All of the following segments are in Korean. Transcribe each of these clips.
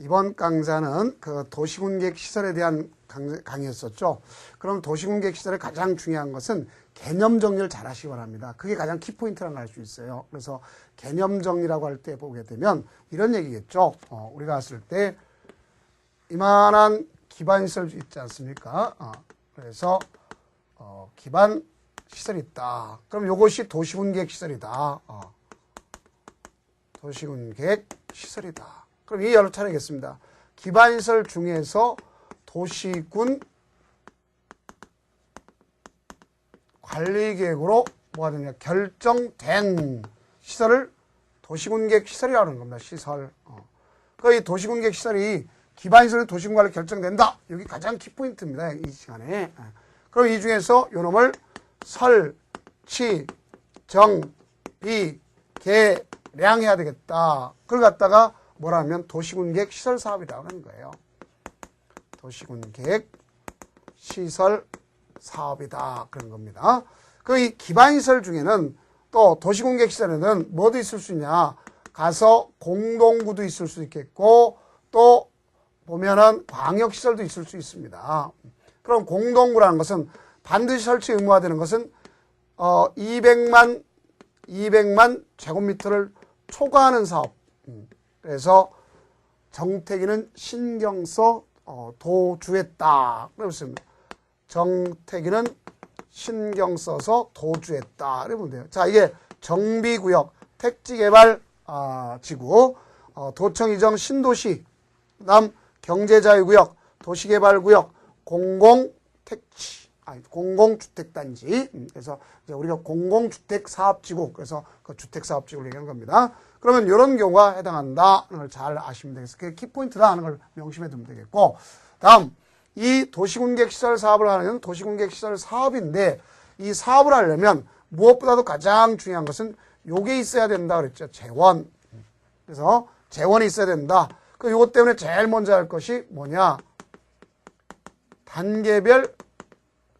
이번 강좌는 그 도시군객 시설에 대한 강의였었죠. 그럼 도시군객 시설의 가장 중요한 것은 개념 정리를 잘 하시기 바랍니다. 그게 가장 키포인트라는 걸 알 수 있어요. 그래서 개념 정리라고 할 때 보게 되면 이런 얘기겠죠. 우리가 봤을 때 이만한 기반시설 있지 않습니까? 그래서 기반 시설이 있다. 그럼 이것이 도시군객 시설이다. 도시군객 시설이다. 그럼 이 여러 차례겠습니다. 기반시설 중에서 도시군 관리계획으로 뭐가 되냐 결정된 시설을 도시군객 시설이라고 하는 겁니다. 시설. 그 이 도시군객 시설이 기반시설의 도시군 관리 결정된다. 여기 가장 키포인트입니다. 이 시간에. 그럼 이 중에서 요 놈을 설치, 정비, 계량해야 되겠다. 그걸 갖다가 뭐라 하면 도시군객 시설 사업이라고 하는 거예요. 도시군객 시설 사업이다. 그런 겁니다. 그 이 기반시설 중에는 또 도시군객 시설에는 뭐도 있을 수 있냐. 가서 공동구도 있을 수 있겠고 또 보면은 광역시설도 있을 수 있습니다. 그럼 공동구라는 것은 반드시 설치 의무화되는 것은 200만 제곱미터를 초과하는 사업. 그래서 정태기는 신경 써 도주했다. 그렇습니다. 정태기는 신경 써서 도주했다. 이렇게 보면 돼요. 자, 이게 정비구역, 택지개발 지구, 도청 이정 신도시, 그다음 경제자유구역, 도시개발구역, 공공주택단지. 그래서 이제 우리가 공공주택사업지구, 그래서 그 주택사업지구를 얘기하는 겁니다. 그러면 이런 경우가 해당한다는 걸 잘 아시면 되겠어요. 그게 키포인트다 하는 걸 명심해 두면 되겠고, 다음 이 도시군객 시설 사업을 하는 도시군객 시설 사업인데 이 사업을 하려면 무엇보다도 가장 중요한 것은 요게 있어야 된다 그랬죠. 재원. 그래서 재원이 있어야 된다. 그 요것 때문에 제일 먼저 할 것이 뭐냐? 단계별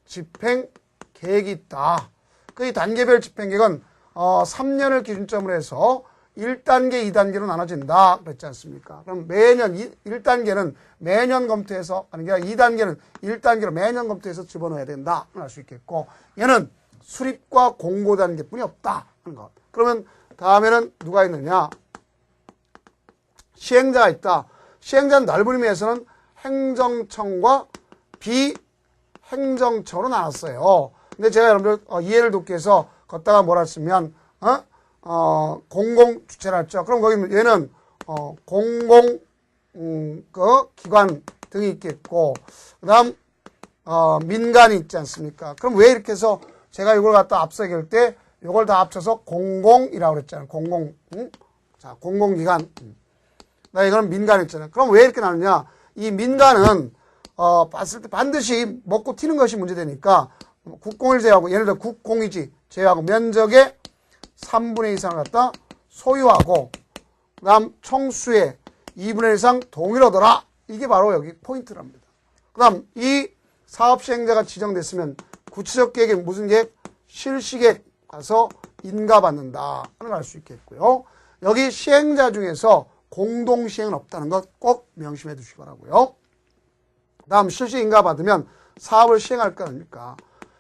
집행 계획이 있다. 그 이 단계별 집행 계획은 3년을 기준점으로 해서 1단계, 2단계로 나눠진다. 그랬지 않습니까? 그럼 매년 1단계는 매년 검토해서 아니 그러니까 2단계는 1단계로 매년 검토해서 집어넣어야 된다. 알 수 있겠고 얘는 수립과 공고 단계뿐이 없다 하는 것. 그러면 다음에는 누가 있느냐? 시행자가 있다. 시행자는 넓은 의미에서는 행정청과 비행정청으로 나눴어요. 근데 제가 여러분들 이해를 돕기 위해서 걷다가 뭐라 쓰면 공공주체라 했죠. 그럼 거기 얘는 공공 기관 등이 있겠고 그다음 민간이 있지 않습니까? 그럼 왜 이렇게 해서 제가 이걸 갖다 앞서 얘기할 때 이걸 다 합쳐서 공공이라고 그랬잖아요. 자, 공공기관. 나 이거는 민간이 있잖아요. 그럼 왜 이렇게 나누냐? 이 민간은 봤을 때 반드시 먹고 튀는 것이 문제되니까 국공을 제외하고 예를 들어 국공이지 제외하고 면적의 3분의 2 이상을 갖다 소유하고 그 다음 총수의 2분의 1 이상 동의를 얻어라. 이게 바로 여기 포인트랍니다. 그 다음 이 사업 시행자가 지정됐으면 구체적 계획에 무슨 계획? 실시계획 가서 인가받는다 하는 걸 알 수 있겠고요. 여기 시행자 중에서 공동시행은 없다는 것 꼭 명심해 두시기 바라고요. 그 다음 실시 인가받으면 사업을 시행할 거 아닙니까?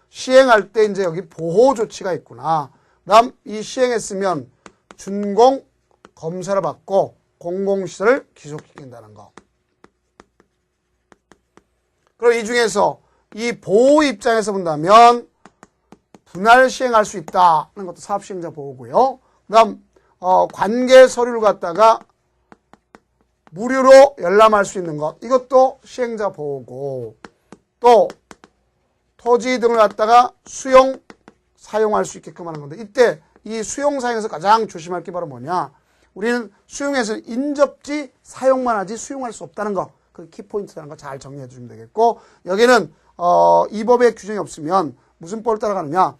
시행할 때 이제 여기 보호조치가 있구나. 그 다음 이 시행했으면 준공 검사를 받고 공공시설을 기속시킨다는 거. 그럼 이 중에서 이 보호 입장에서 본다면 분할 시행할 수 있다는 것도 사업시행자 보호고요. 그 다음 관계 서류를 갖다가 무료로 열람할 수 있는 것. 이것도 시행자 보호고 또 토지 등을 갖다가 수용, 사용할 수 있게끔 하는 건데 이때 이 수용, 사용에서 가장 조심할 게 바로 뭐냐. 우리는 수용해서 인접지 사용만 하지 수용할 수 없다는 거. 그 키포인트라는 거 잘 정리해 주시면 되겠고 여기는 이 법에 규정이 없으면 무슨 법을 따라가느냐.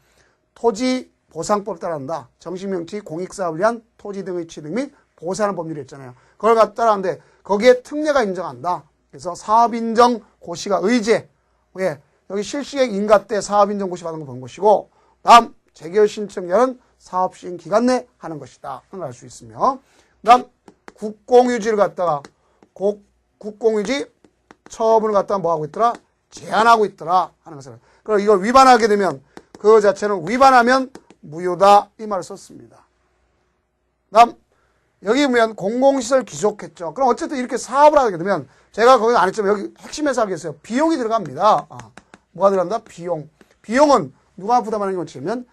토지보상법을 따라간다. 정식명칭 공익사업을 위한 토지 등의 취득 및 보상하는 법률이 있잖아요. 그걸 갖다 따라하는데 거기에 특례가 인정한다. 그래서 사업인정 고시가 의제. 왜? 여기 실시계획 인가 때 사업인정 고시 받은 거 본 것이고 다음 재개월 신청자는 사업시행 기간 내 하는 것이다. 하는 걸 알 수 있으며 그 다음 국공유지를 갖다가 국공유지 처분을 갖다 뭐 하고 있더라? 제한하고 있더라 하는 것을. 그럼 이걸 위반하게 되면 그 자체는 위반하면 무효다 이 말을 썼습니다. 다음 여기 보면 공공시설 기속했죠. 그럼 어쨌든 이렇게 사업을 하게 되면 제가 거기 안 했지만 여기 핵심에서 하겠어요. 비용이 들어갑니다. 뭐가 들어간다? 비용. 비용은 누가 부담하는 게 원칙이면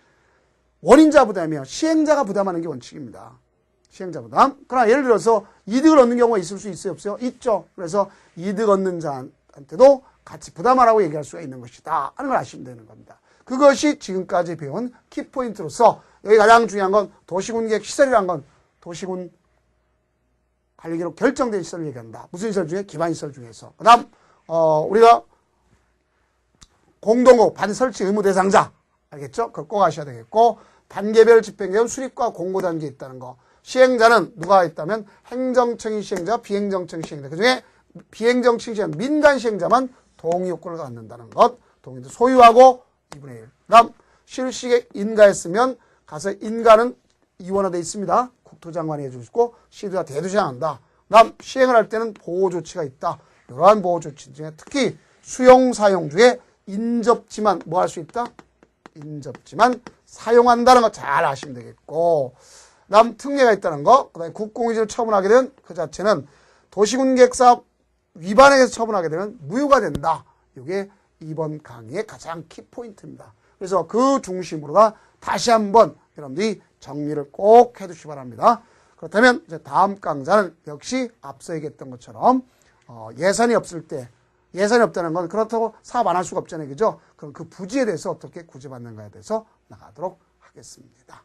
원인자 부담이며 시행자가 부담하는 게 원칙입니다. 시행자 부담. 그러나 예를 들어서 이득을 얻는 경우가 있을 수 있어요? 없어요? 있죠. 그래서 이득 얻는 자한테도 같이 부담하라고 얘기할 수가 있는 것이다 하는 걸 아시면 되는 겁니다. 그것이 지금까지 배운 키포인트로서 여기 가장 중요한 건 도시군계획 시설이라는 건 도시군 관리계로 결정된 시설을 얘기한다. 무슨 시설 중에? 기반시설 중에서. 그 다음 우리가 공동호 반설치 의무 대상자 알겠죠? 그걸 꼭 아셔야 되겠고 단계별 집행계획 수립과 공고 단계에 있다는 거. 시행자는 누가 있다면 행정청이 시행자, 비행정청이 시행자. 그중에 비행정청이 시행자, 민간 시행자만 동의 요건을 갖는다는 것. 동의도 소유하고 2분의 1. 그 다음 실시에 인가했으면 가서 인가는 이원화되어 있습니다. 국토장관이 해주시고 시도가 대두시행한다. 그 다음 시행을 할 때는 보호조치가 있다. 이러한 보호조치 중에 특히 수용 사용 중에 인접지만 뭐 할 수 있다? 인접지만 사용한다는 거 잘 아시면 되겠고 그 다음 특례가 있다는 거, 그 다음에 국공유지를 처분하게 되면 그 자체는 도시군계획사업 위반에 의해서 처분하게 되면 무효가 된다. 이게 이번 강의의 가장 키포인트입니다. 그래서 그 중심으로가 다시 한번 여러분들이 정리를 꼭 해두시기 바랍니다. 그렇다면 이제 다음 강좌는 역시 앞서 얘기했던 것처럼 예산이 없을 때 예산이 없다는 건 그렇다고 사업 안 할 수가 없잖아요. 그죠? 그럼 그 부지에 대해서 어떻게 구제받는가에 대해서 나가도록 하겠습니다.